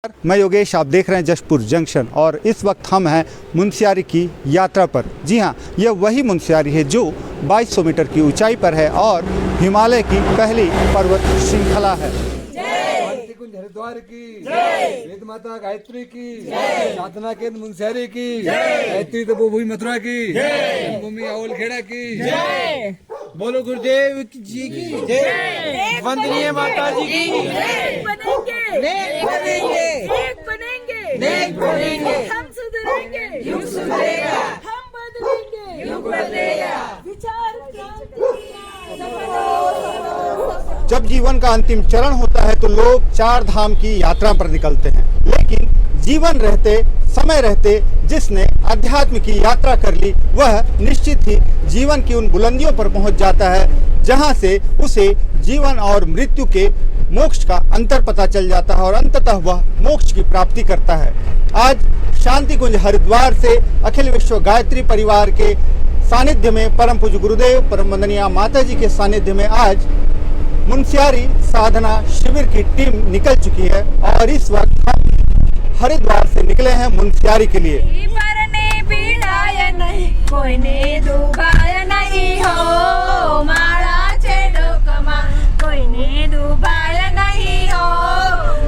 मैं योगेश, आप देख रहे हैं जशपुर जंक्शन और इस वक्त हम हैं मुनस्यारी की यात्रा पर। जी हाँ, यह वही मुनस्यारी है जो 2200 मीटर की ऊंचाई पर है और हिमालय की पहली पर्वत श्रृंखला है। हरिद्वार की जय, वेद माता गायत्री की जय, साधना केंद्र मुनस्यारी की जय, गायत्री तपोभूमि मथुरा की जय, भूमि अवल खेड़ा की जय, बोलो गुरुदेव जी की जय, वंदनीय माता जी की नेक बनेंगे, नेक बनेंगे, नेक बनेंगे, नेक बनेंगे, हम सुधरेंगे, युग सुधरेगा, हम बदलेंगे, युग बदलेगा, विचार क्रांति। जब जीवन का अंतिम चरण होता है तो लोग चार धाम की यात्रा पर निकलते हैं, लेकिन जीवन रहते, समय रहते जिसने अध्यात्म की यात्रा कर ली वह निश्चित ही जीवन की उन बुलंदियों पर पहुंच जाता है जहां से उसे जीवन और मृत्यु के मोक्ष का अंतर पता चल जाता है और अंततः वह मोक्ष की प्राप्ति करता है। आज शांति कुंज हरिद्वार से अखिल विश्व गायत्री परिवार के सानिध्य में परम पूज्य गुरुदेव परम वंदनीय माता जी के सानिध्य में आज मुनस्यारी साधना शिविर की टीम निकल चुकी है और इस वक्त हम हरिद्वार से निकले हैं मुनस्यारी के लिए। कोઈને दुभाय नहीं हो, मारा छे डोकमा, कोઈને दुभाय नहीं हो,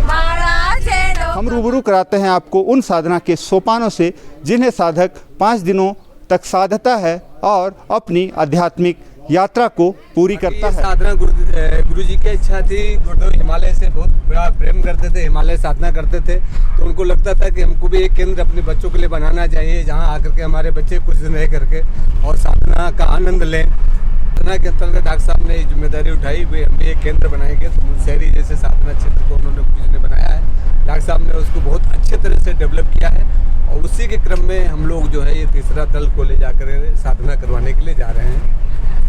मारा छे डोकमा। हम रूबरू कराते हैं आपको उन साधना के सोपानों से जिन्हें साधक 5 दिनों तक साधता है और अपनी आध्यात्मिक यात्रा को पूरी करता है। साधना गुरु जी की इच्छा थी। गुरुदेव हिमालय से बहुत बड़ा प्रेम करते थे, हिमालय साधना करते थे, तो उनको लगता था कि हमको भी एक केंद्र अपने बच्चों के लिए बनाना चाहिए जहां आकर के हमारे बच्चे कुछ दिन रह करके और साधना का आनंद लें। साधना के अंतर्गत डॉक्टर साहब ने जिम्मेदारी उठाई, वे हम एक केंद्र बनाएंगे। तो मुनस्यारी जैसे साधना क्षेत्र को उन्होंने गुरु जी ने बनाया है। डॉक्टर साहब ने उसको बहुत अच्छे तरह से डेवलप किया है और उसी के क्रम में हम लोग जो है ये तीसरा दल को ले जाकर साधना करवाने के लिए जा रहे हैं।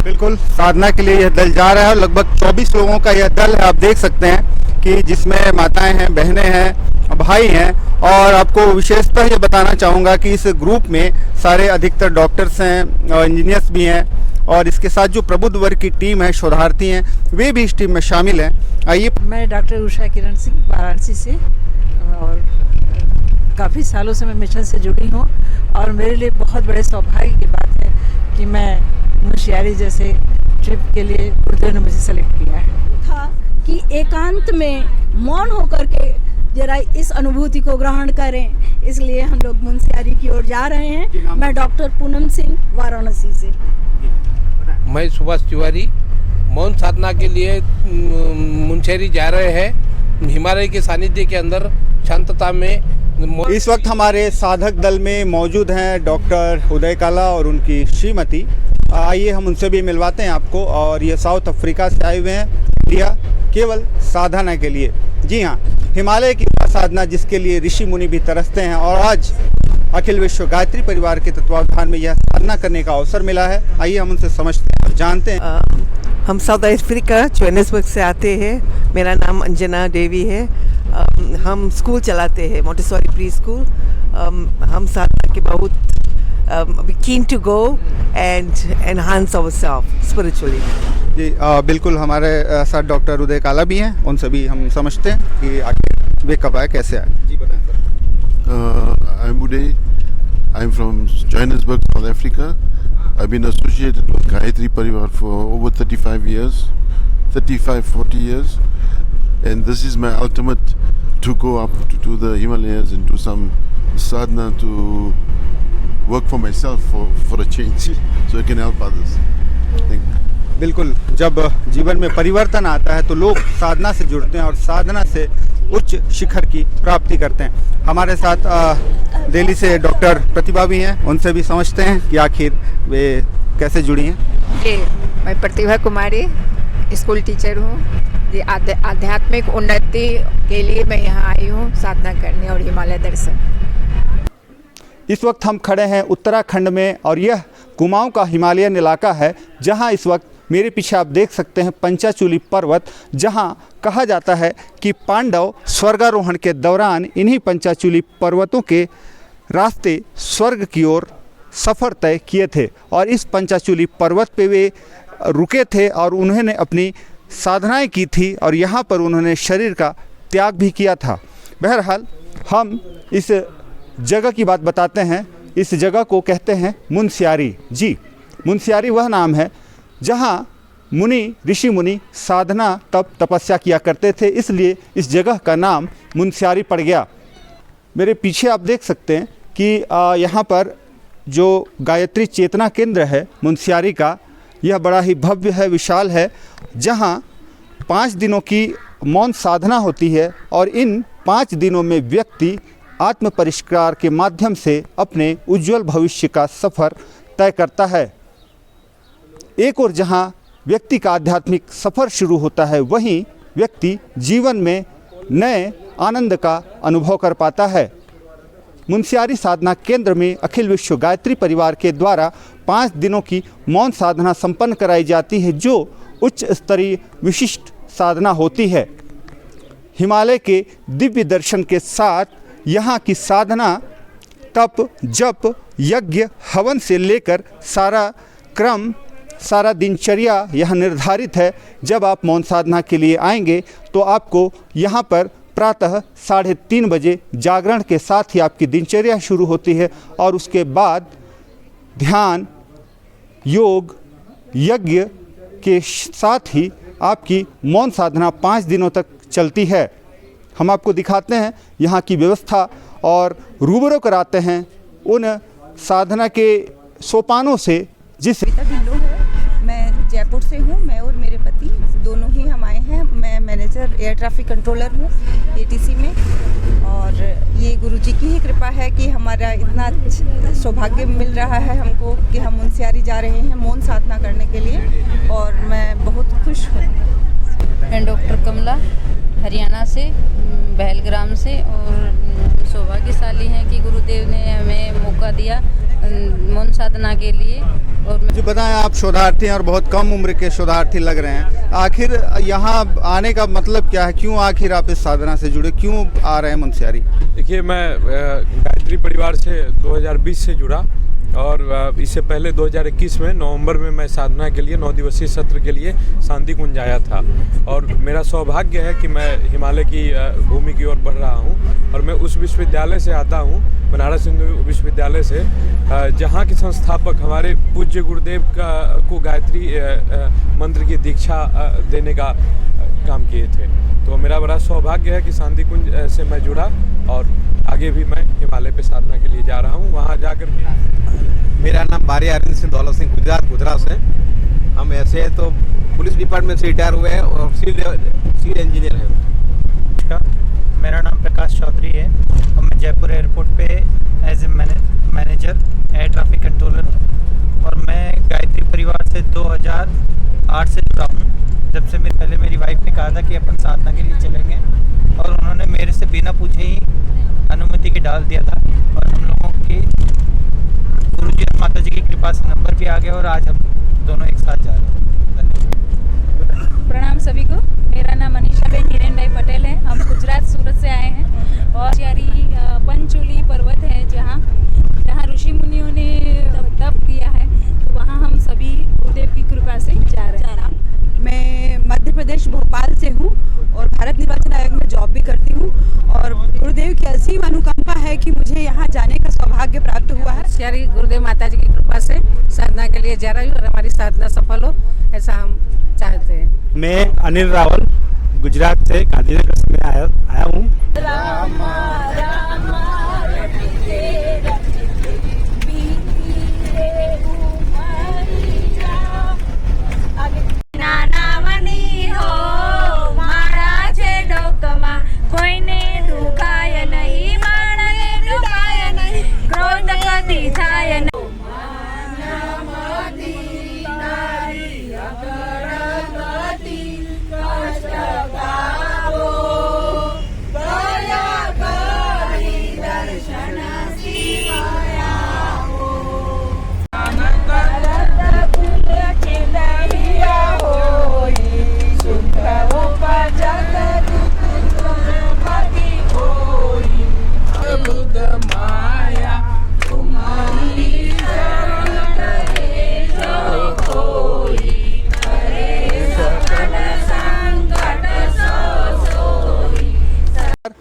बिल्कुल, साधना के लिए यह दल जा रहा है और लगभग 24 लोगों का यह दल है। आप देख सकते हैं कि जिसमें माताएं हैं, बहनें हैं, भाई हैं और आपको विशेषतः ये बताना चाहूँगा कि इस ग्रुप में सारे अधिकतर डॉक्टर्स हैं और इंजीनियर्स भी हैं और इसके साथ जो प्रबुद्ध वर्ग की टीम है, शोधार्थी हैं, वे भी इस टीम में शामिल हैं। आइए। मैं डॉक्टर उषा किरण सिंह वाराणसी से और काफ़ी सालों से मैं मिशन से जुड़ी हूँ और मेरे लिए बहुत बड़े सौभाग्य की बात है कि मैं मुनस्यारी जैसे ट्रिप के लिए गुरुदेव ने मुझे सेलेक्ट किया है। था कि एकांत में मौन होकर के जरा इस अनुभूति को ग्रहण करें, इसलिए हम लोग मुनस्यारी की ओर जा रहे हैं। मैं डॉक्टर पूनम सिंह वाराणसी से। मैं सुभाष तिवारी मौन साधना के लिए मुनस्यारी जा रहे हैं। हिमालय के सानिध्य के अंदर शांतता में इस वक्त हमारे साधक दल में मौजूद हैं डॉक्टर उदय काला और उनकी श्रीमती। आइए हम उनसे भी मिलवाते हैं आपको। और ये साउथ अफ्रीका से आए हुए हैं इंडिया केवल साधना के लिए। जी हाँ, हिमालय की साधना जिसके लिए ऋषि मुनि भी तरसते हैं और आज अखिल विश्व गायत्री परिवार के तत्वावधान में यह साधना करने का अवसर मिला है। आइए हम उनसे समझते हैं और जानते हैं। हम साउथ अफ्रीका जोहान्सबर्ग से आते हैं। मेरा नाम अंजना देवी है। हम स्कूल चलाते हैं, मोंटेसोरी प्री स्कूल। हम साधना के बहुत keen to go and enhance ourselves spiritually. जी बिल्कुल, हमारे साथ डॉक्टर उदय काला भी हैं, उनसे भी हम समझते हैं कि आखिर वे कब आए, कैसे आए। जी बताएं sir. I'm Uday. I'm from Johannesburg, South Africa. I've been associated with Gayatri Parivar for over 35 years, 40 years. And this is my ultimate to go up to the Himalayas and do some sadhana to work for myself for a change so I can help others. Thank you. बिल्कुल, जब जीवन में परिवर्तन आता है तो लोग साधना से जुड़ते हैं और साधना से उच्च शिखर की प्राप्ति करते हैं। हमारे साथ दिल्ली से डॉक्टर प्रतिभा भी हैं, उनसे भी समझते हैं कि आखिर वे कैसे जुड़ी हैं। जी, मैं प्रतिभा कुमारी स्कूल टीचर हूँ। जी, आध्यात्मिक उन्नति के लिए मैं यहाँ आई हूँ साधना करने और हिमालय दर्शन। इस वक्त हम खड़े हैं उत्तराखंड में और यह कुमाऊं का हिमालयन इलाका है जहां इस वक्त मेरे पीछे आप देख सकते हैं पंचाचूली पर्वत, जहां कहा जाता है कि पांडव स्वर्गारोहण के दौरान इन्हीं पंचाचूली पर्वतों के रास्ते स्वर्ग की ओर सफ़र तय किए थे और इस पंचाचूली पर्वत पे वे रुके थे और उन्होंने अपनी साधनाएं की थी और यहाँ पर उन्होंने शरीर का त्याग भी किया था। बहरहाल हम इस जगह की बात बताते हैं। इस जगह को कहते हैं मुनस्यारी। जी, मुनस्यारी वह नाम है जहाँ मुनि ऋषि मुनि साधना तप तपस्या किया करते थे, इसलिए इस जगह का नाम मुनस्यारी पड़ गया। मेरे पीछे आप देख सकते हैं कि यहाँ पर जो गायत्री चेतना केंद्र है मुनस्यारी का, यह बड़ा ही भव्य है, विशाल है, जहाँ 5 दिनों की मौन साधना होती है और इन 5 दिनों में व्यक्ति आत्म परिष्कार के माध्यम से अपने उज्जवल भविष्य का सफ़र तय करता है। एक और जहाँ व्यक्ति का आध्यात्मिक सफ़र शुरू होता है, वहीं व्यक्ति जीवन में नए आनंद का अनुभव कर पाता है। मुनस्यारी साधना केंद्र में अखिल विश्व गायत्री परिवार के द्वारा 5 दिनों की मौन साधना संपन्न कराई जाती है, जो उच्च स्तरीय विशिष्ट साधना होती है। हिमालय के दिव्य दर्शन के साथ यहाँ की साधना तप जप यज्ञ हवन से लेकर सारा क्रम सारा दिनचर्या यह निर्धारित है। जब आप मौन साधना के लिए आएंगे तो आपको यहाँ पर प्रातः 3:30 बजे जागरण के साथ ही आपकी दिनचर्या शुरू होती है और उसके बाद ध्यान योग यज्ञ के साथ ही आपकी मौन साधना 5 दिनों तक चलती है। हम आपको दिखाते हैं यहाँ की व्यवस्था और रूबरू कराते हैं उन साधना के सोपानों से जिस मैं जयपुर से हूँ। मैं और मेरे पति दोनों ही हम आए हैं। मैं मैनेजर एयर ट्रैफिक कंट्रोलर हूँ ATC में, और ये गुरुजी की ही कृपा है कि हमारा इतना सौभाग्य मिल रहा है हमको कि हम मुनस्यारी जा रहे हैं मौन साधना करने के लिए, और मैं बहुत खुश हूँ। मैं डॉक्टर कमला हरियाणा से बहलग्राम से, और सौभाग्यशाली हैं कि गुरुदेव ने हमें मौका दिया मौन साधना के लिए। और मुझे बताएं, आप शोधार्थी हैं और बहुत कम उम्र के शोधार्थी लग रहे हैं। आखिर यहाँ आने का मतलब क्या है? क्यों आखिर आप इस साधना से जुड़े, क्यों आ रहे हैं मुनस्यारी? देखिए, मैं गायत्री परिवार से 2020 से जुड़ा, और इससे पहले 2021 में नवंबर में मैं साधना के लिए 9 दिवसीय सत्र के लिए शांति कुंज आया था। और मेरा सौभाग्य है कि मैं हिमालय की भूमि की ओर बढ़ रहा हूँ, और मैं उस विश्वविद्यालय से आता हूँ, बनारस हिंदू विश्वविद्यालय से, जहाँ के संस्थापक हमारे पूज्य गुरुदेव को गायत्री मंत्र की दीक्षा देने का काम किए थे। तो मेरा बड़ा सौभाग्य है कि शांति कुंज से मैं जुड़ा, और आगे भी मैं हिमालय पे साधना के लिए जा रहा हूँ। वहाँ जाकर के मेरा नाम बारी अरविंद सिंह दौलत सिंह गुजरात से। हम ऐसे तो पुलिस डिपार्टमेंट से रिटायर हुए हैं और सिविल इंजीनियर हैं। मेरा नाम प्रकाश चौधरी है और मैं जयपुर एयरपोर्ट पे as a manager air traffic controller हूँ, और मैं गायत्री परिवार से 2008 से जुड़ा हूँ। जब से मेरी वाइफ ने कहा था कि अपन साधना के लिए चलेंगे, और उन्होंने मेरे से बिना पूछे ही अनुमति के डाल दिया था, और हम लोगों की गुरुजी और माता जी की कृपा से नंबर भी आ गया, और आज हम दोनों एक साथ जा रहे हैं। प्रणाम सभी को। मेरा नाम मनीषा बेन हिरेन भाई पटेल है। हम गुजरात सूरत से आए हैं, और पंचोली पर्वत है जहाँ ऋषि मुनियों ने तप किया है, तो वहाँ हम सभी गुरुदेव की कृपा से जा रहे हैं। मैं मध्य प्रदेश भोपाल से हूँ और भारत निर्वाचन आयोग में जॉब भी करती हूँ, और गुरुदेव की असीम अनुकंपा है कि मुझे यहाँ जाने का सौभाग्य प्राप्त हुआ है। श्री गुरुदेव माता जी की कृपा से साधना के लिए जा रही हूँ, और हमारी साधना सफल हो ऐसा हम चाहते हैं। मैं अनिल रावल गुजरात से गांधीनगर से आया हूँ। કોઈને દુખાય નહીં, માણને દુખાય નહીં, ક્રોધ કદી થાય નહીં। કષ્ટ ગાવો, દયા કર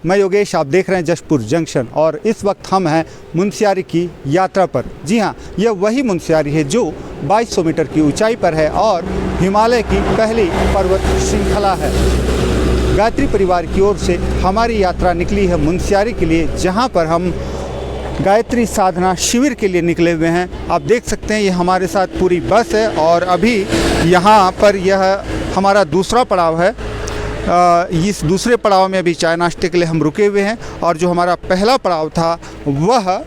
मैं योगेश, आप देख रहे हैं जशपुर जंक्शन और इस वक्त हम हैं मुनस्यारी की यात्रा पर। जी हाँ, यह वही मुनस्यारी है जो 2200 मीटर की ऊंचाई पर है और हिमालय की पहली पर्वत श्रृंखला है। गायत्री परिवार की ओर से हमारी यात्रा निकली है मुनस्यारी के लिए, जहाँ पर हम गायत्री साधना शिविर के लिए निकले हुए हैं। आप देख सकते हैं ये हमारे साथ पूरी बस है और अभी यहाँ पर यह हमारा दूसरा पड़ाव है। इस दूसरे पड़ाव में अभी चाय नाश्ते के लिए हम रुके हुए हैं और जो हमारा पहला पड़ाव था वह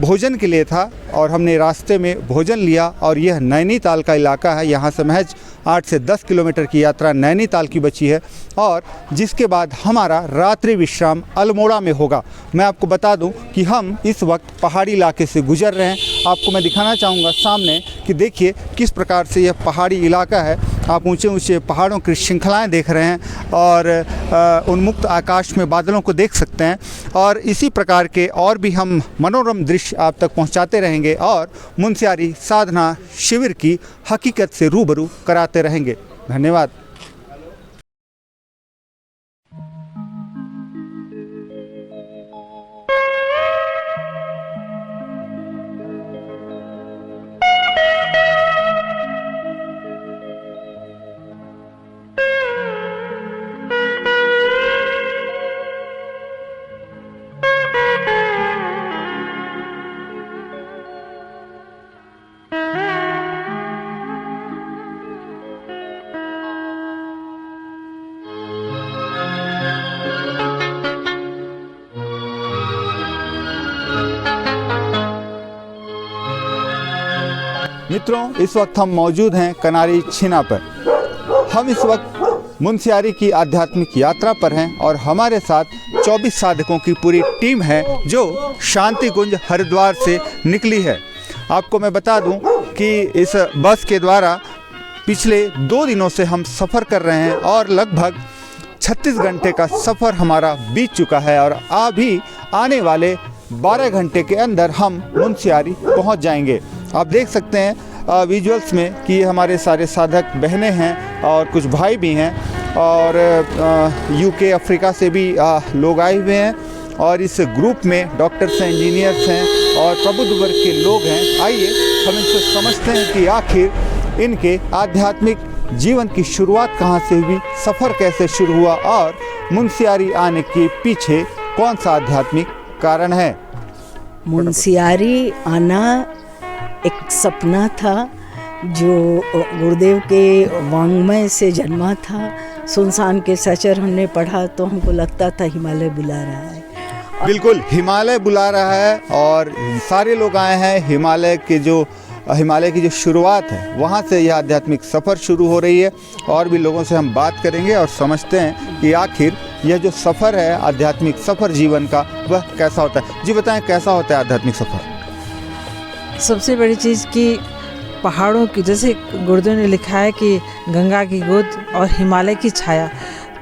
भोजन के लिए था और हमने रास्ते में भोजन लिया। और यह नैनीताल का इलाका है, यहाँ से महज 8 से 10 किलोमीटर की यात्रा नैनीताल की बची है और जिसके बाद हमारा रात्रि विश्राम अल्मोड़ा में होगा। मैं आपको बता दूं कि हम इस वक्त पहाड़ी इलाके से गुजर रहे हैं। आपको मैं दिखाना चाहूँगा सामने कि देखिए किस प्रकार से यह पहाड़ी इलाका है। आप ऊंचे ऊंचे पहाड़ों की श्रृंखलाएं देख रहे हैं और उन्मुक्त आकाश में बादलों को देख सकते हैं और इसी प्रकार के और भी हम मनोरम दृश्य आप तक पहुंचाते रहेंगे और मुनस्यारी साधना शिविर की हकीकत से रूबरू कराते रहेंगे। धन्यवाद। मित्रों, इस वक्त हम मौजूद हैं कनारी छिना पर। हम इस वक्त मुनस्यारी की आध्यात्मिक यात्रा पर हैं और हमारे साथ 24 साधकों की पूरी टीम है जो शांति कुंज हरिद्वार से निकली है। आपको मैं बता दूं कि इस बस के द्वारा पिछले 2 दिनों से हम सफ़र कर रहे हैं और लगभग 36 घंटे का सफ़र हमारा बीत चुका है और अभी आने वाले 12 घंटे के अंदर हम मुनस्यारी पहुंच जाएंगे। आप देख सकते हैं विजुअल्स में कि ये हमारे सारे साधक बहनें हैं और कुछ भाई भी हैं और यूके अफ्रीका से भी लोग आए हुए हैं और इस ग्रुप में डॉक्टर्स हैं, इंजीनियर्स हैं और प्रबुद्ध वर्ग के लोग हैं। आइए हम इनसे समझते हैं कि आखिर इनके आध्यात्मिक जीवन की शुरुआत कहाँ से हुई, सफ़र कैसे शुरू हुआ और मुनस्यारी आने के पीछे कौन सा आध्यात्मिक कारण है। मुनस्यारी आना एक सपना था जो गुरुदेव के वांग्मय से जन्मा था। सुनसान के सचर हमने पढ़ा तो हमको लगता था हिमालय बुला रहा है। बिल्कुल हिमालय बुला रहा है और सारे लोग आए हैं। हिमालय की जो शुरुआत है वहाँ से यह आध्यात्मिक सफ़र शुरू हो रही है और भी लोगों से हम बात करेंगे और समझते हैं कि आखिर यह जो सफ़र है आध्यात्मिक सफ़र जीवन का वह कैसा होता है। जी बताएं, कैसा होता है आध्यात्मिक सफ़र? सबसे बड़ी चीज़ कि पहाड़ों की, जैसे गुरुदेव ने लिखा है कि गंगा की गोद और हिमालय की छाया,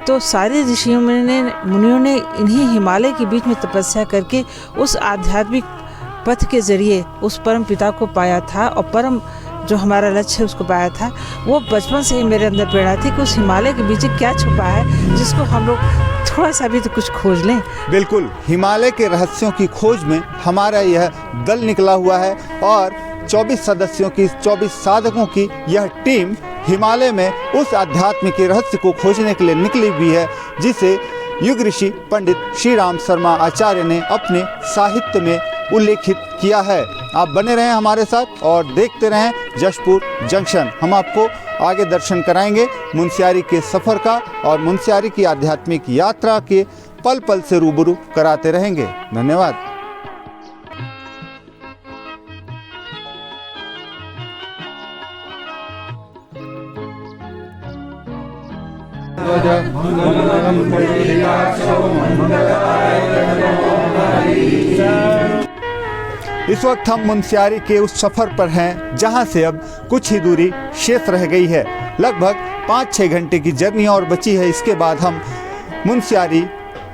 तो सारे ऋषियों मुनियों ने इन्हीं हिमालय के बीच में तपस्या करके उस आध्यात्मिक पथ के जरिए उस परम पिता को पाया था और परम जो हमारा लक्ष्य है उसको पाया था। वो बचपन से ही मेरे अंदर प्रेरणा थी कि उस हिमालय के बीच क्या छुपा है जिसको हम लोग थोड़ा सा भी तो कुछ खोज लें। बिल्कुल, हिमालय के रहस्यों की खोज में हमारा यह दल निकला हुआ है और 24 सदस्यों की, 24 साधकों की यह टीम हिमालय में उस आध्यात्म के रहस्य को खोजने के लिए निकली हुई है जिसे युग ऋषि पंडित श्री राम शर्मा आचार्य ने अपने साहित्य में उल्लेखित किया है। आप बने रहें हमारे साथ और देखते रहें जशपुर जंक्शन। हम आपको आगे दर्शन कराएंगे मुनस्यारी के सफ़र का और मुनस्यारी की आध्यात्मिक यात्रा के पल पल से रूबरू कराते रहेंगे। धन्यवाद। इस वक्त हम मुनस्यारी के उस सफ़र पर हैं जहां से अब कुछ ही दूरी शेष रह गई है। लगभग 5-6 घंटे की जर्नी और बची है। इसके बाद हम मुनस्यारी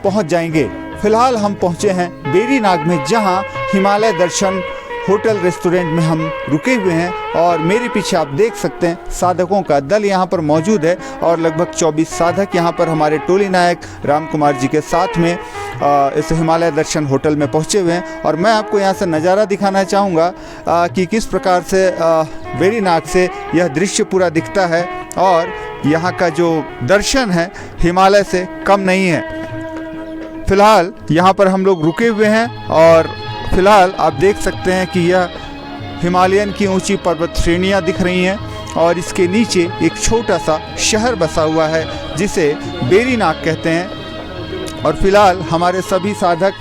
पहुंच जाएंगे। फिलहाल हम पहुंचे हैं बेरीनाग में जहां हिमालय दर्शन होटल रेस्टोरेंट में हम रुके हुए हैं और मेरे पीछे आप देख सकते हैं साधकों का दल यहाँ पर मौजूद है और लगभग 24 साधक यहाँ पर हमारे टोली नायक राम कुमार जी के साथ में इस हिमालय दर्शन होटल में पहुँचे हुए हैं। और मैं आपको यहाँ से नज़ारा दिखाना चाहूँगा कि किस प्रकार से वेरीनाग से यह दृश्य पूरा दिखता है और यहाँ का जो दर्शन है हिमालय से कम नहीं है। फिलहाल यहाँ पर हम लोग रुके हुए हैं और फिलहाल आप देख सकते हैं कि यह हिमालयन की ऊंची पर्वत श्रेणियाँ दिख रही हैं और इसके नीचे एक छोटा सा शहर बसा हुआ है जिसे वेरीनाग कहते हैं। और फिलहाल हमारे सभी साधक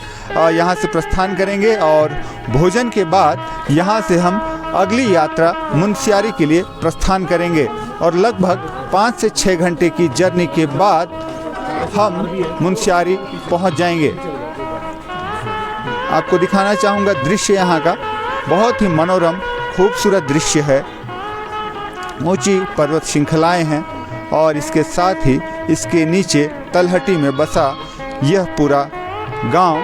यहाँ से प्रस्थान करेंगे और भोजन के बाद यहाँ से हम अगली यात्रा मुनस्यारी के लिए प्रस्थान करेंगे और लगभग 5 से 6 घंटे की जर्नी के बाद हम मुनस्यारी पहुँच जाएंगे। आपको दिखाना चाहूँगा दृश्य यहाँ का बहुत ही मनोरम खूबसूरत दृश्य है। ऊंची पर्वत श्रृंखलाएँ हैं और इसके साथ ही इसके नीचे तलहटी में बसा यह पूरा गांव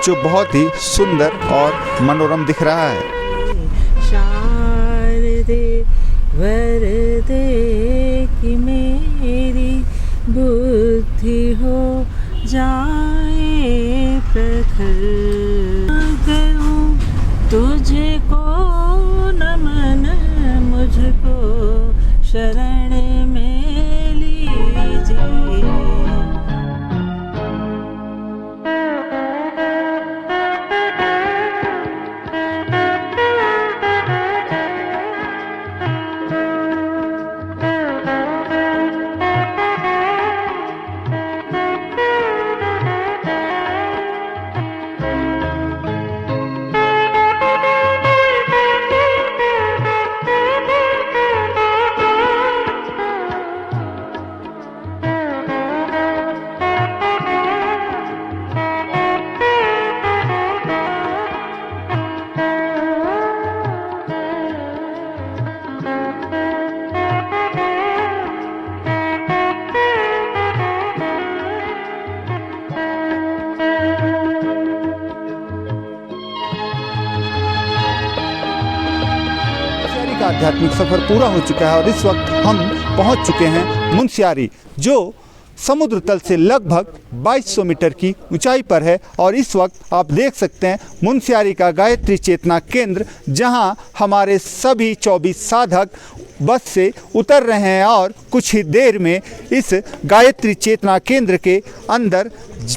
जो बहुत ही सुंदर और मनोरम दिख रहा है। शारदे वरदे कि मेरी बुद्धि हो जाए प्रखर, गऊं तुझको नमन मुझको शरण में लीजिए। आध्यात्मिक सफ़र पूरा हो चुका है और इस वक्त हम पहुंच चुके हैं मुनस्यारी जो समुद्र तल से लगभग 2200 मीटर की ऊंचाई पर है। और इस वक्त आप देख सकते हैं मुनस्यारी का गायत्री चेतना केंद्र जहां हमारे सभी 24 साधक बस से उतर रहे हैं और कुछ ही देर में इस गायत्री चेतना केंद्र के अंदर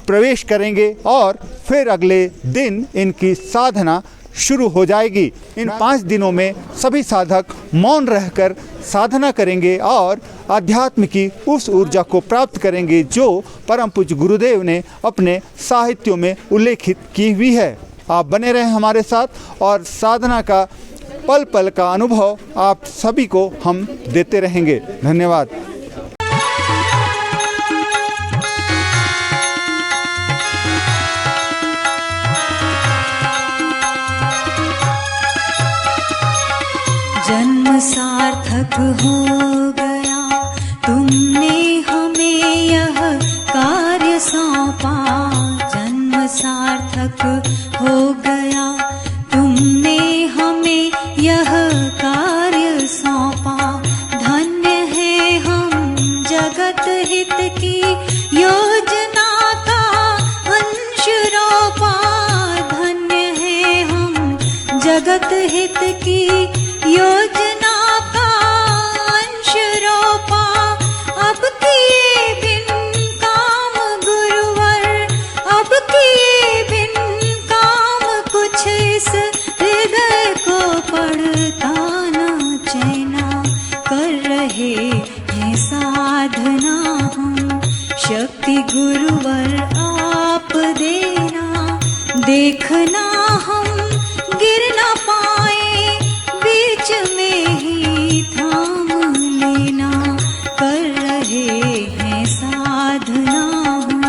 प्रवेश करेंगे और फिर अगले दिन इनकी साधना शुरू हो जाएगी। इन 5 दिनों में सभी साधक मौन रहकर साधना करेंगे और अध्यात्म की उस ऊर्जा को प्राप्त करेंगे जो परम पूज्य गुरुदेव ने अपने साहित्यों में उल्लेखित की हुई है। आप बने रहें हमारे साथ और साधना का पल पल का अनुभव आप सभी को हम देते रहेंगे। धन्यवाद। जन्म सार्थक हो गया, तुमने हमें यह कार्य सौंपा। जन्म सार्थक हो गया, तुमने हमें यह कार्य सौंपा। धन्य है हम जगत हित की योजना का अंश रोपा। धन्य है हम जगत हित की योजना का अंश रोपा। अब किए बिन काम गुरुवर, अब किए बिन काम कुछ इस हृदय को पढ़ता न चैना। कर रहे हैं साधना हम, शक्ति गुरुवर आप देना। देखना हम गिर न पाए, बीच में ही थाम लेना। कर रहे हैं साधना हम।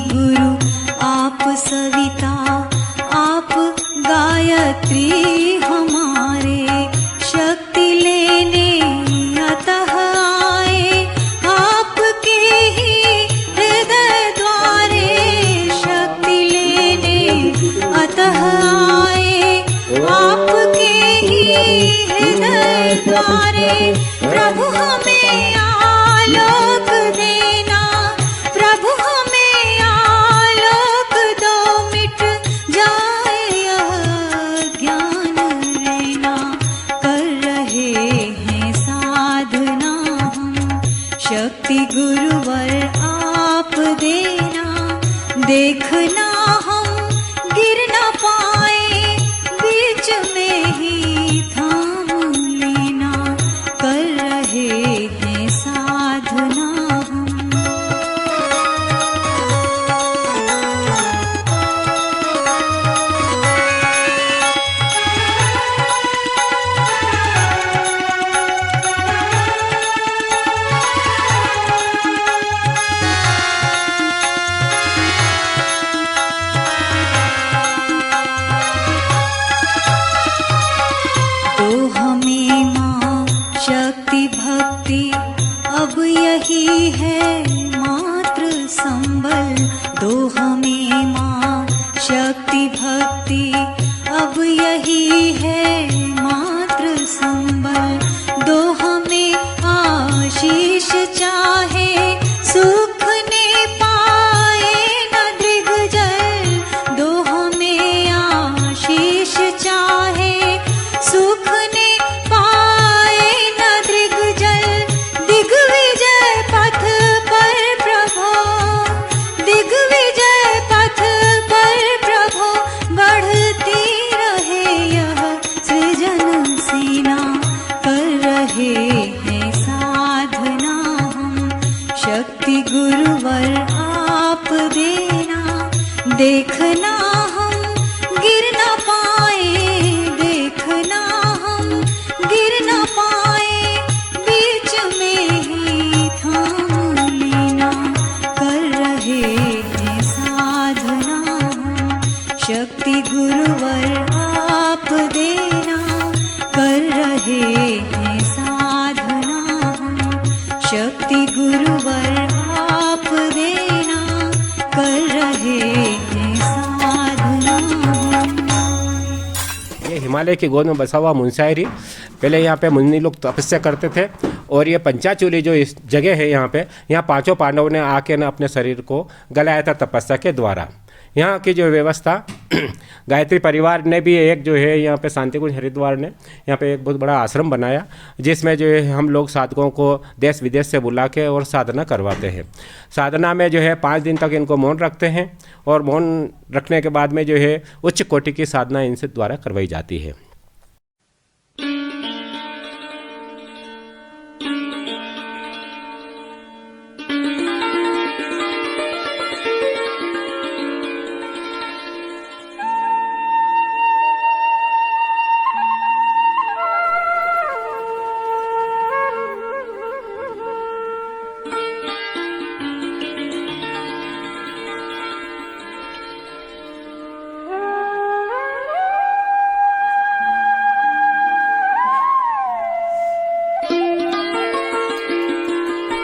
गुरु आप सविता आप गायत्री हमारे शक्ति लेने अतः आए आपके ही हृदय द्वारे शक्ति लेने अतः आए आपके ही हृदय द्वारे प्रभु हमें आलोक देना प्रभु हमें आलोक दो मिट जाए यह ज्ञान रहना कर रहे हैं साधना हम शक्ति गुरुवर आप देना देखना हम गिर ना पाए बीच में ही थाम लेना कर रहे हैं साधना हम तो हमें माँ शक्ति भक्ति अब यही है मात्र संबल दो हमें माँ शक्ति भक्ति अब यही है मात्र संबल दो हमें आशीष चाहे सुख ने पाए न दिग्गजल दो हमें आशीष चाहे सुख ने पाए न दिग्गजल दिग्विजय पथ पर प्रभो दिग्विजय पथ पर प्रभो बढ़ती रहे यह सृजन सेना कर रहे हैं साधना हम शक्ति गुरुवर आप देना देखना हम गिर ना पाए देखना हम गिर ना पाए बीच में ही थाम लेना कर रहे हैं साधना हम शक्ति गुरुवर आप देना कर रहे हैं साधना हम शक्ति गुरुवर आप देना कर रहे हैं साधना हम ये हिमालय की गोद में बसा हुआ मुनस्यारी पहले यहाँ पे मुनि लोग तपस्या करते थे और ये पंचाचूली जो इस जगह है यहाँ पे यहाँ पांचों पांडवों ने आके ना अपने शरीर को गलाया था तपस्या के द्वारा। यहाँ की जो व्यवस्था गायत्री परिवार ने भी एक जो है यहाँ पे शांतिकुंज हरिद्वार ने यहाँ पे एक बहुत बड़ा आश्रम बनाया जिसमें जो है हम लोग साधकों को देश विदेश से बुला के और साधना करवाते हैं। साधना में जो है 5 दिन तक इनको मौन रखते हैं और मौन रखने के बाद में जो है उच्च कोटि की साधना इनसे द्वारा करवाई जाती है।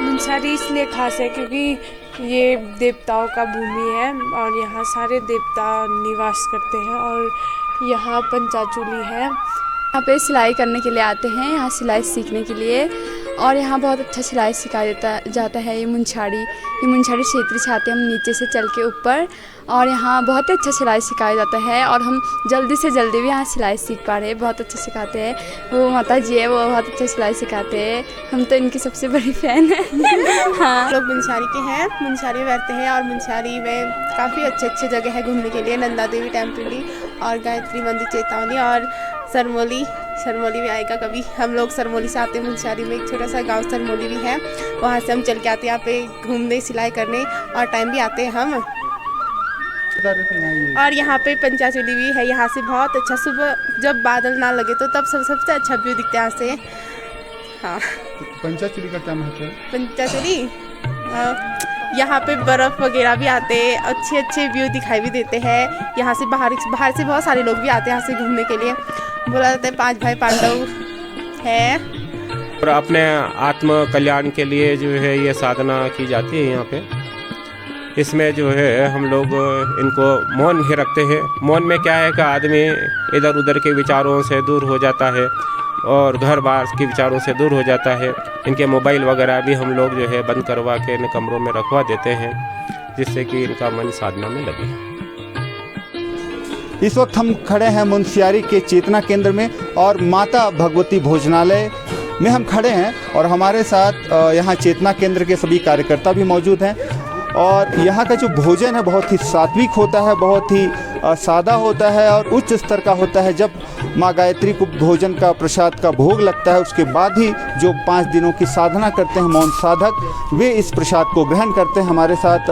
मुनस्यारी इसलिए खास है क्योंकि ये देवताओं का भूमि है और यहाँ सारे देवता निवास करते हैं और यहाँ पंचाचूली है। यहाँ पे सिलाई करने के लिए आते हैं, यहाँ सिलाई सीखने के लिए, और यहाँ बहुत अच्छा सिलाई सिखाया जाता है। ये मुनस्यारी क्षेत्रीय छाते हम नीचे से चल के ऊपर, और यहाँ बहुत अच्छा सिलाई सिखाया जाता है और हम जल्दी से जल्दी भी यहाँ सिलाई सीख पा रहे हैं। बहुत अच्छा सिखाते हैं, वो माता जी है वो बहुत अच्छा सिलाई सिखाते हैं, हम तो इनकी सबसे बड़ी फ़ैन हैं। हाँ, लोग मुनस्यारी के हैं, मुनस्यारी में रहते हैं और मुनस्यारी में काफ़ी अच्छे जगह है घूमने के लिए। नंदा देवी टेम्पल और गायत्री मंदिर चेतावनी और सरमोली भी आएगा कभी। हम लोग सरमोली से आते हैं, मुनस्यारी में एक छोटा सा गांव सरमोली भी है, वहाँ से हम चल के आते हैं यहाँ पे घूमने सिलाई करने, और टाइम भी आते हैं हम। और यहाँ पे पंचाचूली भी है, यहाँ से बहुत अच्छा, सुबह जब बादल ना लगे तो तब सबसे अच्छा व्यू दिखता है यहाँ से। हाँ, पंचाचूली का क्या महत्व है? पंचाचूली यहाँ पे बर्फ़ वगैरह भी आते हैं, अच्छे अच्छे व्यू दिखाई भी देते हैं। यहाँ से बाहर से बहुत सारे लोग भी आते हैं यहाँ से घूमने के लिए। बोला जाता है 5 भाई पांडव है। और अपने आत्म कल्याण के लिए जो है ये साधना की जाती है यहाँ पे। इसमें जो है हम लोग इनको मौन ही रखते हैं। मौन में क्या है कि आदमी इधर उधर के विचारों से दूर हो जाता है और घर बार के विचारों से दूर हो जाता है। इनके मोबाइल वगैरह भी हम लोग जो है बंद करवा के इन कमरों में रखवा देते हैं, जिससे कि इनका मन साधना में लगे। इस वक्त हम खड़े हैं मुंशियारी के चेतना केंद्र में और माता भगवती भोजनालय में हम खड़े हैं और हमारे साथ यहाँ चेतना केंद्र के सभी कार्यकर्ता भी मौजूद हैं। और यहाँ का जो भोजन है बहुत ही सात्विक होता है, बहुत ही सादा होता है और उच्च स्तर का होता है। जब माँ गायत्री को भोजन का प्रसाद का भोग लगता है उसके बाद ही जो 5 दिनों की साधना करते हैं मौन साधक, वे इस प्रसाद को ग्रहण करते हैं। हमारे साथ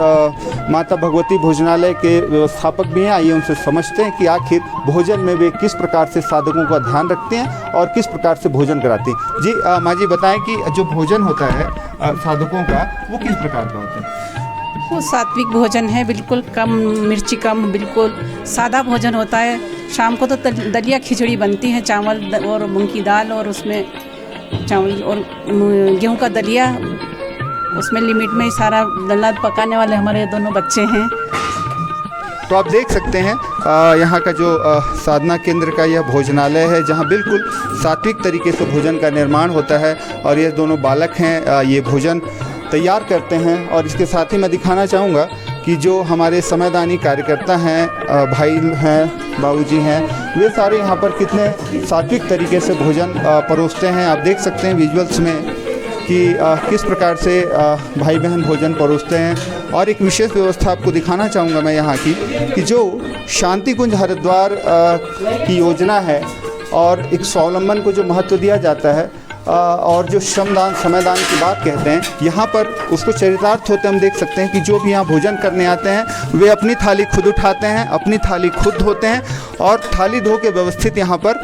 माता भगवती भोजनालय के व्यवस्थापक भी हैं। आइए उनसे समझते हैं कि आखिर भोजन में वे किस प्रकार से साधकों का ध्यान रखते हैं और किस प्रकार से भोजन कराते हैं। जी माँ जी बताएं कि जो भोजन होता है साधकों का वो किस प्रकार का होता है? वो सात्विक भोजन है, बिल्कुल कम मिर्ची कम, बिल्कुल सादा भोजन होता है। शाम को तो दलिया खिचड़ी बनती है, चावल और मूंग की दाल और उसमें चावल और गेहूं का दलिया, उसमें लिमिट में ही सारा दल्ला पकाने वाले हमारे दोनों बच्चे हैं। तो आप देख सकते हैं यहाँ का जो साधना केंद्र का यह भोजनालय है जहाँ बिल्कुल सात्विक तरीके से भोजन का निर्माण होता है और ये दोनों बालक हैं ये भोजन तैयार करते हैं। और इसके साथ ही मैं दिखाना चाहूँगा कि जो हमारे समयदानी कार्यकर्ता हैं, भाई हैं, बाबूजी हैं, वे सारे यहाँ पर कितने सात्विक तरीके से भोजन परोसते हैं। आप देख सकते हैं विजुअल्स में कि किस प्रकार से भाई बहन भोजन परोसते हैं। और एक विशेष व्यवस्था आपको दिखाना चाहूँगा मैं यहाँ की कि जो शांति कुंज हरिद्वार की योजना है और एक स्वावलंबन को जो महत्व दिया जाता है और जो श्रमदान समयदान की बात कहते हैं, यहाँ पर उसको चरितार्थ होते हम देख सकते हैं कि जो भी यहाँ भोजन करने आते हैं वे अपनी थाली खुद उठाते हैं, अपनी थाली खुद धोते हैं और थाली धो के व्यवस्थित यहाँ पर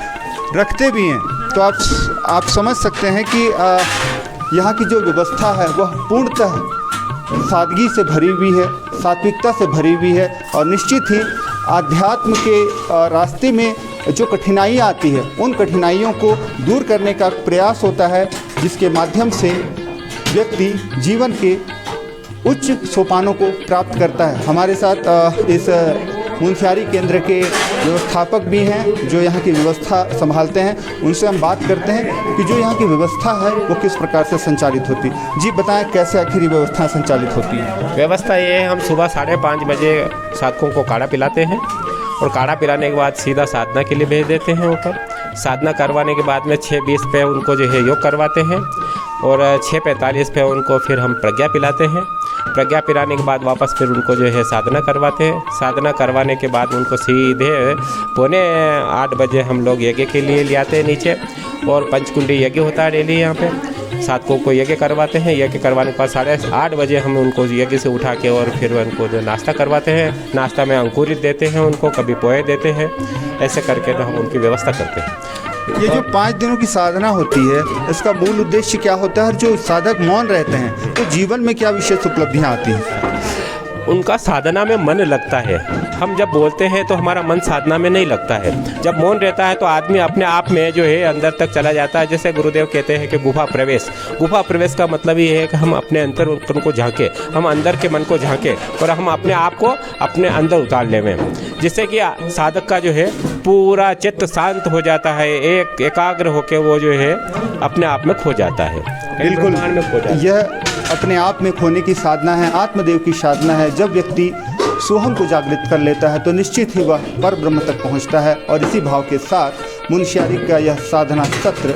रखते भी हैं। तो आप समझ सकते हैं कि यहाँ की जो व्यवस्था है वह पूर्णतः सादगी से भरी हुई है, सात्विकता से भरी हुई है और निश्चित ही आध्यात्म के रास्ते में जो कठिनाइयाँ आती है उन कठिनाइयों को दूर करने का प्रयास होता है, जिसके माध्यम से व्यक्ति जीवन के उच्च सोपानों को प्राप्त करता है। हमारे साथ इस मुंशियारी केंद्र के व्यवस्थापक भी हैं जो यहाँ की व्यवस्था संभालते हैं। उनसे हम बात करते हैं कि जो यहाँ की व्यवस्था है वो किस प्रकार से संचालित होती है। जी बताएं कैसे आखिर ये व्यवस्था संचालित होती है? व्यवस्था ये है, हम सुबह 5:30 बजे साधकों को काढ़ा पिलाते हैं और काढ़ा पिलाने के बाद सीधा साधना के लिए भेज देते हैं ऊपर। साधना करवाने के बाद में 6:20 पे उनको जो है योग करवाते हैं और 6:45 पे उनको फिर हम प्रज्ञा पिलाते हैं। प्रज्ञा पिलाने के बाद वापस फिर उनको जो है साधना करवाते हैं। साधना करवाने के बाद उनको सीधे 7:45 बजे हम लोग यज्ञ के लिए ले आते हैं नीचे और पंचकुंडी यज्ञ होता है डेली यहाँ पे। साधकों को यज्ञ करवाते हैं। यज्ञ करवाने के बाद 8:30 बजे हम उनको यज्ञ से उठा के और फिर उनको जो नाश्ता करवाते हैं। नाश्ता में अंकुरित देते हैं उनको, कभी पोहे देते हैं। ऐसे करके हम उनकी व्यवस्था करते हैं। ये जो 5 दिनों की साधना होती है इसका मूल उद्देश्य क्या होता है और जो साधक मौन रहते हैं तो जीवन में क्या विशेष उपलब्धियाँ आती हैं? उनका साधना में मन लगता है। हम जब बोलते हैं तो हमारा मन साधना में नहीं लगता है। जब मौन रहता है तो आदमी अपने आप में जो है अंदर तक चला जाता है। जैसे गुरुदेव कहते हैं कि गुफा प्रवेश। गुफा प्रवेश का मतलब ये है कि हम अपने अंदर उनको झांके, हम अंदर के मन को झांके और हम अपने आप को अपने अंदर उतार लें, जिससे कि साधक का जो है पूरा चित्त शांत हो जाता है। एकाग्र होकर वो जो है अपने आप में खो जाता है। बिल्कुल, यह अपने आप में खोने की साधना है, आत्मदेव की साधना है। जब व्यक्ति सोहम को जागृत कर लेता है तो निश्चित ही वह पर ब्रह्म तक पहुंचता है। और इसी भाव के साथ मुंशियारी का यह साधना सत्र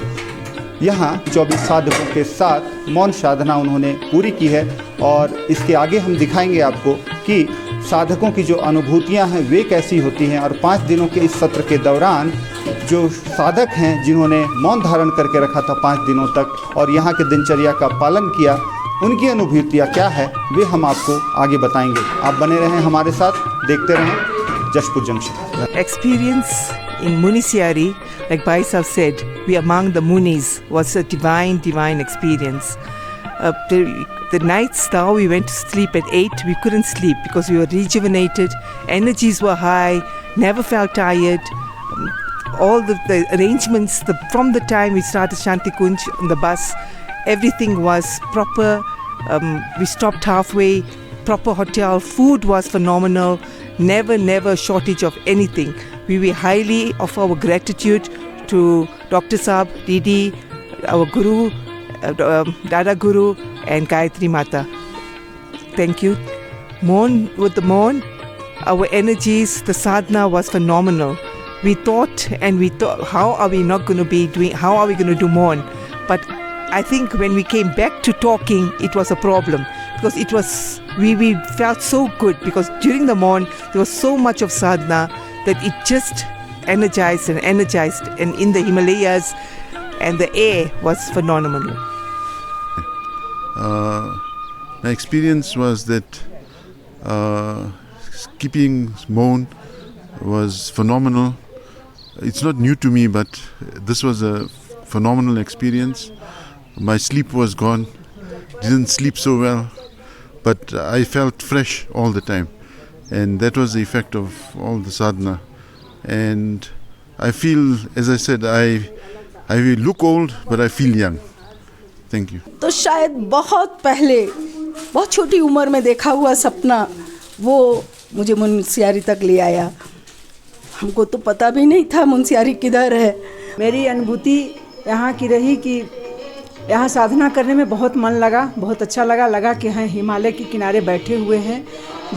यहाँ 24 साधकों के साथ मौन साधना उन्होंने पूरी की है। और इसके आगे हम दिखाएंगे आपको कि साधकों की जो अनुभूतियाँ हैं वे कैसी होती हैं। और 5 दिनों के इस सत्र के दौरान जो साधक हैं जिन्होंने मौन धारण करके रखा था 5 दिनों तक और यहाँ के दिनचर्या का पालन किया, उनकी अनुभूतियाँ क्या है वे हम आपको आगे बताएंगे। आप बने रहें हमारे साथ, देखते रहें Jashpur junction. Experience in Munisiari, like Bhai said, we among the Munis was a divine experience. the nights now we went to sleep at 8, we couldn't sleep because we were rejuvenated, energies were high, never felt tired. All the arrangements, from the time we started Shanti Kunj on the bus, everything was proper. We stopped halfway, proper hotel, food was phenomenal, never shortage of anything. We were highly of our gratitude to Dr. Saab, Didi, our Guru, Dada Guru and Gayatri Mata. Thank you. With the Mohan, our energies, the sadhana was phenomenal. We thought, how are we going to do Mohan? But I think when we came back to talking, it was a problem because we felt so good because during the Mohan, there was so much of sadhana that it just energized and in the Himalayas, and the air was phenomenal. My experience was that keeping Mohan was phenomenal. It's not new to me, but this was a phenomenal experience. My sleep was gone, didn't sleep so well, but I felt fresh all the time, and that was the effect of all the sadhana. And I feel, as I said, I look old, but I feel young. Thank you. तो शायद बहुत पहले, बहुत छोटी उम्र में देखा हुआ सपना वो मुझे मुंशियारी तक ले आया. हमको तो पता भी नहीं था मुंशियारी किधर है. मेरी अनुभूति यहाँ की रही कि यहाँ साधना करने में बहुत मन लगा, बहुत अच्छा लगा कि हैं हिमालय के किनारे बैठे हुए हैं.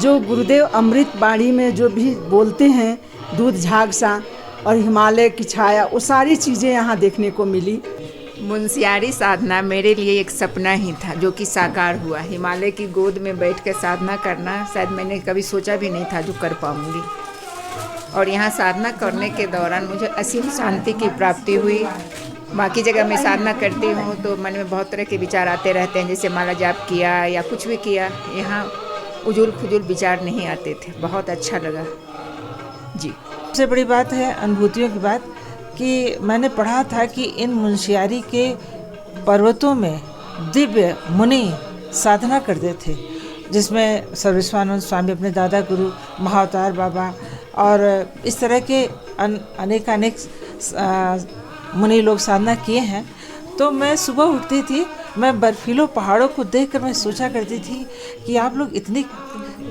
जो गुरुदेव अमृत बाणी में जो भी बोलते हैं, दूध झाग सा और हिमालय की छाया, वो सारी चीज़ें यहाँ देखने को मिली. मुंशियारी साधना मेरे लिए एक सपना ही था जो कि साकार हुआ. हिमालय की गोद में बैठ कर साधना करना शायद मैंने कभी सोचा भी नहीं था जो कर पाऊँगी. और यहाँ साधना करने के दौरान मुझे असीम शांति की प्राप्ति हुई. बाकी जगह मैं साधना करती हूँ तो मन में बहुत तरह के विचार आते रहते हैं, जैसे माला जाप किया या कुछ भी किया. यहाँ उजुल फुजुल विचार नहीं आते थे. बहुत अच्छा लगा जी. सबसे बड़ी बात है अनुभूतियों की बात कि मैंने पढ़ा था कि इन मुंशियारी के पर्वतों में दिव्य मुनि साधना करते थे, जिसमें सर्वेश्वरानंद स्वामी अपने दादा गुरु, महाअवतार बाबा और इस तरह के अनेक मुनि लोग साधना किए हैं. तो मैं सुबह उठती थी, मैं बर्फीलों पहाड़ों को देखकर मैं सोचा करती थी कि आप लोग इतनी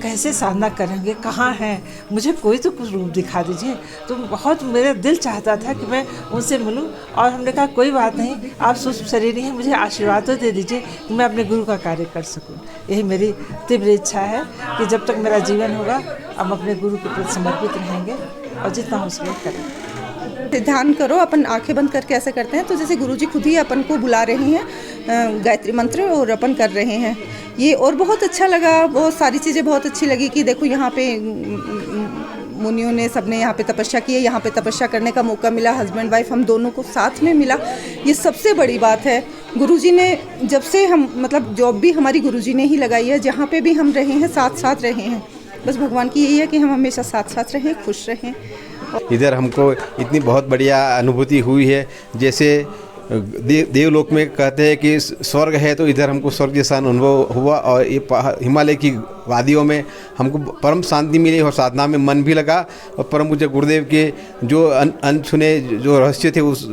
कैसे साधना करेंगे, कहाँ हैं, मुझे कोई तो कुछ रूप दिखा दीजिए. तो बहुत मेरा दिल चाहता था कि मैं उनसे मिलूं. और हमने कहा कोई बात नहीं, आप सूक्ष्म शरीर हैं, मुझे आशीर्वाद तो दे दीजिए कि मैं अपने गुरु का कार्य कर सकूं. यही मेरी तीव्र इच्छा है कि जब तक मेरा जीवन होगा हम अपने गुरु के प्रति समर्पित रहेंगे और जितना हो सके करेंगे. ध्यान करो, अपन आंखें बंद करके ऐसे करते हैं तो जैसे गुरुजी खुद ही अपन को बुला रहे हैं गायत्री मंत्र और अपन कर रहे हैं ये. और बहुत अच्छा लगा, बहुत सारी चीज़ें बहुत अच्छी लगी कि देखो यहाँ पे मुनियों ने सबने यहाँ पे तपस्या की है, यहाँ पे तपस्या करने का मौका मिला, हस्बैंड वाइफ हम दोनों को साथ में मिला. ये सबसे बड़ी बात है. गुरुजी ने जब से हम मतलब जॉब भी हमारी गुरुजी ने ही लगाई है, जहाँ पे भी हम रहे हैं साथ साथ रहे हैं. बस भगवान की यही है कि हम हमेशा साथ साथ रहें, खुश रहें. इधर हमको इतनी बहुत बढ़िया अनुभूति हुई है. जैसे देवलोक में कहते हैं कि स्वर्ग है, तो इधर हमको स्वर्ग जैसा अनुभव हुआ. और ये हिमालय की वादियों में हमको परम शांति मिली और साधना में मन भी लगा. और परम पूज्य गुरुदेव के जो अनसुने जो रहस्य थे उस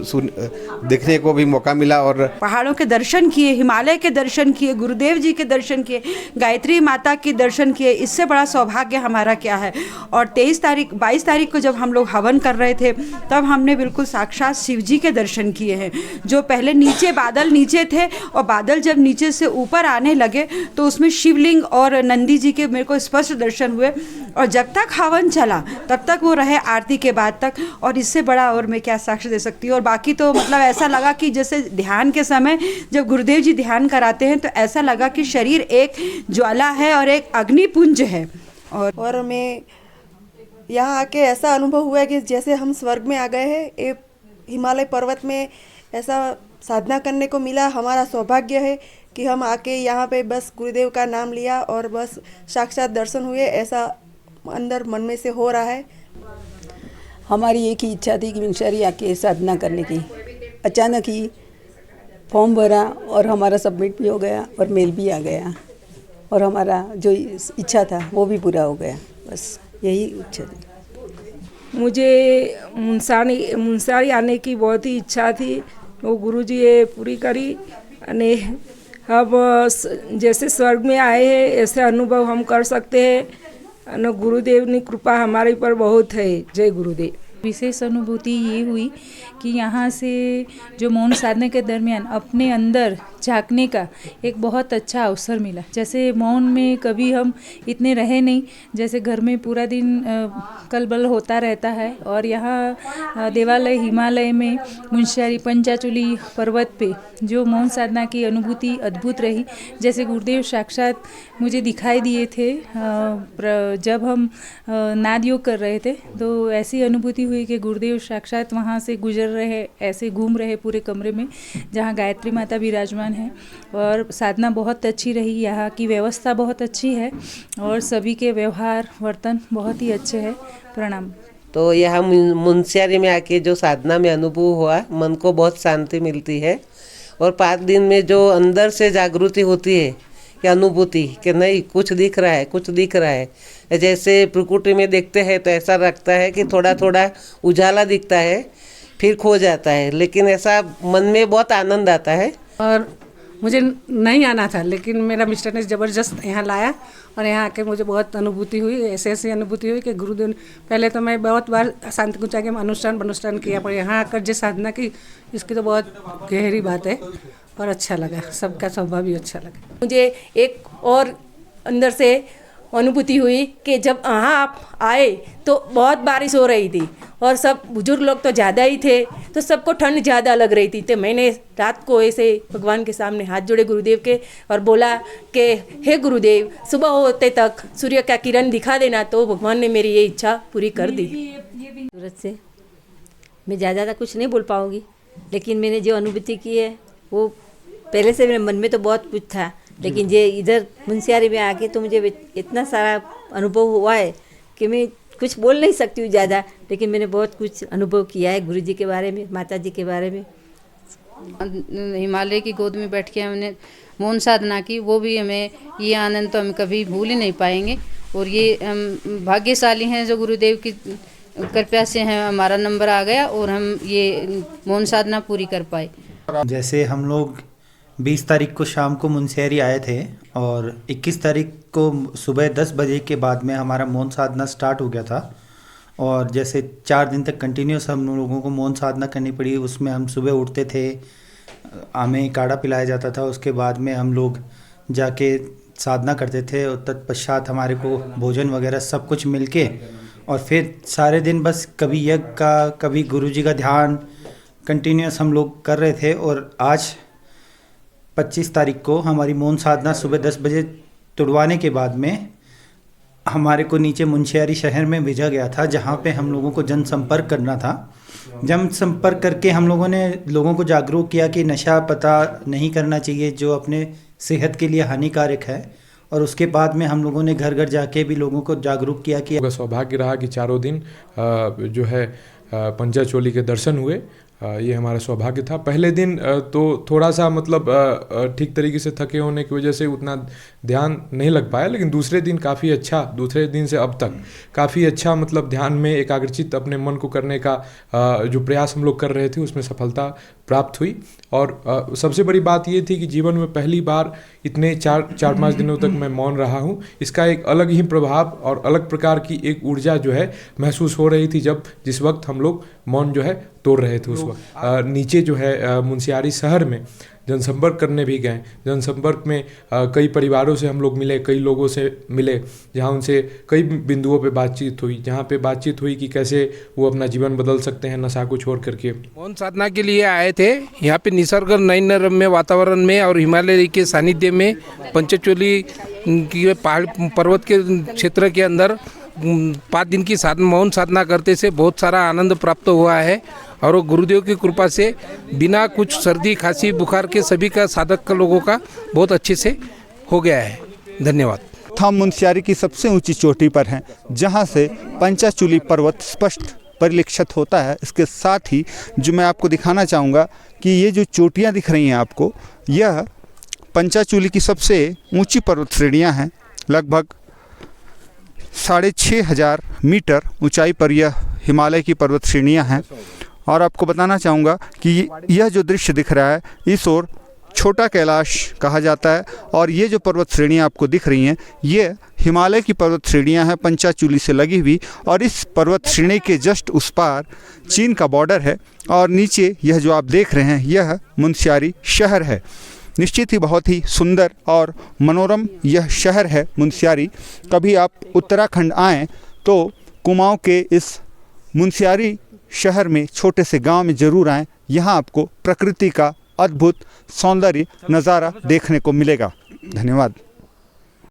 देखने को भी मौका मिला. और पहाड़ों के दर्शन किए, हिमालय के दर्शन किए, गुरुदेव जी के दर्शन किए, गायत्री माता के दर्शन किए. इससे बड़ा सौभाग्य हमारा क्या है. और 22 तारीख को जब हम लोग हवन कर रहे थे तब हमने बिल्कुल साक्षात शिव जी के दर्शन किए हैं. जो पहले नीचे बादल नीचे थे और बादल जब नीचे से ऊपर आने लगे तो उसमें शिवलिंग और नंदी जी के मेरे को स्पष्ट दर्शन हुए. और जब तक हवन चला तब तक वो रहे आरती के बाद तक. और इससे बड़ा और मैं क्या साक्ष्य दे सकती हूँ. और बाकी तो मतलब ऐसा लगा कि जैसे ध्यान के समय जब गुरुदेव जी ध्यान कराते हैं तो ऐसा लगा कि शरीर एक ज्वाला है और एक अग्निपुंज है. और मैं यहाँ आके ऐसा अनुभव हुआ कि जैसे हम स्वर्ग में आ गए हैं. ये हिमालय पर्वत में ऐसा साधना करने को मिला. हमारा सौभाग्य है कि हम आके यहाँ पे बस गुरुदेव का नाम लिया और बस साक्षात दर्शन हुए. ऐसा अंदर मन में से हो रहा है. हमारी एक ही इच्छा थी कि मुंशियारी आके साधना करने की. अचानक ही फॉर्म भरा और हमारा सबमिट भी हो गया और मेल भी आ गया और हमारा जो इच्छा था वो भी पूरा हो गया। बस यही इच्छा थी। मुझे मुंसारी आने की बहुत ही इच्छा थी, वो गुरुजी ये पूरी करी। अने अब जैसे स्वर्ग में आए हैं ऐसे अनुभव हम कर सकते हैं। अने गुरुदेव की कृपा हमारे पर बहुत है। जय गुरुदेव। विशेष अनुभूति ये हुई कि यहाँ से जो मौन साधने के दरमियान अपने अंदर झांकने का एक बहुत अच्छा अवसर मिला। जैसे मौन में कभी हम इतने रहे नहीं, जैसे घर में पूरा दिन कलबल होता रहता है, और यहाँ देवालय हिमालय में मुंशियारी पंचाचूली पर्वत पे जो मौन साधना की अनुभूति अद्भुत रही। जैसे गुरुदेव साक्षात मुझे दिखाई दिए थे जब हम नाद योग कर रहे थे, तो ऐसी अनुभूति हुई कि गुरुदेव साक्षात वहाँ से गुजर रहे, ऐसे घूम रहे पूरे कमरे में जहाँ गायत्री माता विराजमान है। और साधना बहुत अच्छी रही, यहाँ की व्यवस्था बहुत अच्छी है और सभी के व्यवहार वर्तन बहुत ही अच्छे हैं। प्रणाम। तो यहाँ मुंशियारी में आके जो साधना में अनुभव हुआ, मन को बहुत शांति मिलती है और 5 दिन में जो अंदर से जागृति होती है कि अनुभूति कि नहीं कुछ दिख रहा है, कुछ दिख रहा है। जैसे प्रकृति में देखते हैं तो ऐसा लगता है कि थोड़ा थोड़ा उजाला दिखता है, फिर खो जाता है, लेकिन ऐसा मन में बहुत आनंद आता है। और मुझे नहीं आना था, लेकिन मेरा मिस्टर ने ज़बरदस्त यहाँ लाया और यहाँ आके मुझे बहुत अनुभूति हुई। ऐसी अनुभूति हुई कि गुरुदेव ने, पहले तो मैं बहुत बार शांति कुंजा के अनुष्ठान किया, पर यहाँ आकर जो साधना की इसकी तो बहुत गहरी बात है और अच्छा लगा। सबका स्वभाव भी अच्छा लगा। मुझे एक और अंदर से अनुभूति हुई कि जब यहाँ आप आए तो बहुत बारिश हो रही थी और सब बुजुर्ग लोग तो ज़्यादा ही थे, तो सबको ठंड ज़्यादा लग रही थी। तो मैंने रात को ऐसे भगवान के सामने हाथ जोड़े गुरुदेव के और बोला कि हे गुरुदेव, सुबह होते तक सूर्य का किरण दिखा देना। तो भगवान ने मेरी ये इच्छा पूरी कर दी। सूरत से मैं ज़्यादा कुछ नहीं बोल पाऊँगी, लेकिन मैंने जो अनुभूति की है वो पहले से मेरे मन में तो बहुत कुछ था, लेकिन ये इधर मुंशियारी में आके तो मुझे इतना सारा अनुभव हुआ है कि मैं कुछ बोल नहीं सकती हूँ ज़्यादा, लेकिन मैंने बहुत कुछ अनुभव किया है गुरुजी के बारे में, माता जी के बारे में। हिमालय की गोद में बैठ के हमने मौन साधना की, वो भी हमें ये आनंद तो हम कभी भूल ही नहीं पाएंगे। और ये हम भाग्यशाली हैं जो गुरुदेव की कृपा से हैं, हमारा नंबर आ गया और हम ये मौन साधना पूरी कर पाए। जैसे हम लोग 20 तारीख को शाम को मुंशियारी आए थे और 21 तारीख को सुबह 10 बजे के बाद में हमारा मौन साधना स्टार्ट हो गया था। और जैसे 4 दिन तक कंटिन्यूस हम लोगों को मौन साधना करनी पड़ी। उसमें हम सुबह उठते थे, हमें काढ़ा पिलाया जाता था, उसके बाद में हम लोग जाके साधना करते थे और तत्पश्चात हमारे को भोजन वगैरह सब कुछ मिलके और फिर सारे दिन बस कभी यज्ञ का कभी गुरुजी का ध्यान कंटिन्यूस हम लोग कर रहे थे। और आज 25 तारीख को हमारी मौन साधना सुबह 10 बजे तुड़वाने के बाद में हमारे को नीचे मुंशियारी शहर में भेजा गया था, जहाँ पे हम लोगों को जनसंपर्क करना था। जनसंपर्क करके हम लोगों ने लोगों को जागरूक किया कि नशा पता नहीं करना चाहिए जो अपने सेहत के लिए हानिकारक है। और उसके बाद में हम लोगों ने घर घर जाके भी लोगों को जागरूक किया कि सौभाग्य रहा कि चारों दिन जो है पंचाचोली के दर्शन हुए। ये हमारा सौभाग्य था। पहले दिन तो थोड़ा सा मतलब ठीक तरीके से थके होने की वजह से उतना ध्यान नहीं लग पाया, लेकिन दूसरे दिन काफ़ी अच्छा, दूसरे दिन से अब तक काफ़ी अच्छा मतलब ध्यान में एकाग्रचित अपने मन को करने का जो प्रयास हम लोग कर रहे थे उसमें सफलता प्राप्त हुई। और सबसे बड़ी बात ये थी कि जीवन में पहली बार इतने 4-5 दिनों तक मैं मौन रहा हूँ। इसका एक अलग ही प्रभाव और अलग प्रकार की एक ऊर्जा जो है महसूस हो रही थी जिस वक्त हम लोग मौन जो है तोड़ रहे थे। उस वक्त नीचे जो है मुंशियारी शहर में जनसंपर्क करने भी गए। जनसंपर्क में कई परिवारों से हम लोग मिले, कई लोगों से मिले, जहाँ उनसे कई बिंदुओं पे बातचीत हुई, जहाँ पे बातचीत हुई कि कैसे वो अपना जीवन बदल सकते हैं नशा को छोड़ करके। मौन साधना के लिए आए थे। यहाँ पे निसर्ग नयनरम्य वातावरण में और हिमालय के सानिध्य में पंचचोली की पहाड़ पर्वत के क्षेत्र के अंदर 5 दिन की मौन साधना करते से बहुत सारा आनंद प्राप्त हुआ है। और वो गुरुदेव की कृपा से बिना कुछ सर्दी खांसी बुखार के सभी का साधक का लोगों का बहुत अच्छे से हो गया है। धन्यवाद। हम मुंशियारी की सबसे ऊंची चोटी पर हैं, जहां से पंचाचूली पर्वत स्पष्ट परिलक्षित होता है। इसके साथ ही जो मैं आपको दिखाना चाहूँगा कि ये जो चोटियाँ दिख रही हैं आपको, यह पंचाचूली की सबसे ऊंची पर्वत श्रेणियाँ हैं। लगभग 6500 मीटर ऊंचाई पर यह हिमालय की पर्वत श्रेणियाँ हैं। और आपको बताना चाहूँगा कि यह जो दृश्य दिख रहा है इस ओर छोटा कैलाश कहा जाता है, और ये जो पर्वत श्रेणियाँ आपको दिख रही हैं ये हिमालय की पर्वत श्रेणियाँ हैं पंचाचूली से लगी हुई। और इस पर्वत श्रेणी के जस्ट उस पार चीन का बॉर्डर है, और नीचे यह जो आप देख रहे हैं यह मुनस्यारी शहर है। निश्चित ही बहुत ही सुंदर और मनोरम यह शहर है मुनस्यारी। कभी आप उत्तराखंड आएँ तो कुमाऊँ के इस मुनस्यारी शहर में, छोटे से गांव में ज़रूर आएँ। यहाँ आपको प्रकृति का अद्भुत सौंदर्य नज़ारा देखने को मिलेगा। धन्यवाद।